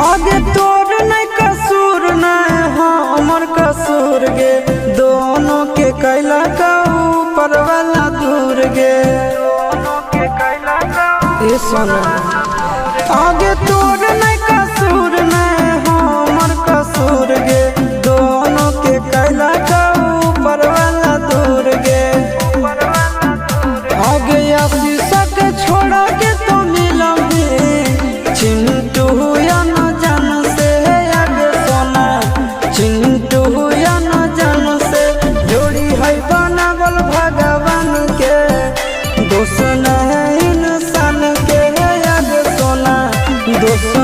आगे तोर नहीं कसूर नहीं हमर कसूर गे, दोनों के कैला का ऊपर वाला दूर गे। ये सुनो आगे तोर नहीं कसूर नहीं हमर कसूर गे, दोनों के कैला का ऊपर वाला दूर गे। आगे शीशा के छोड़ा के तो मिलूंगी चिंटू या न जान से आगे सोना, चिंटू या न जान से जोड़ी है बनावल भगवान के, दोस्त नहीं इंसान के आगे सोना, दोस्त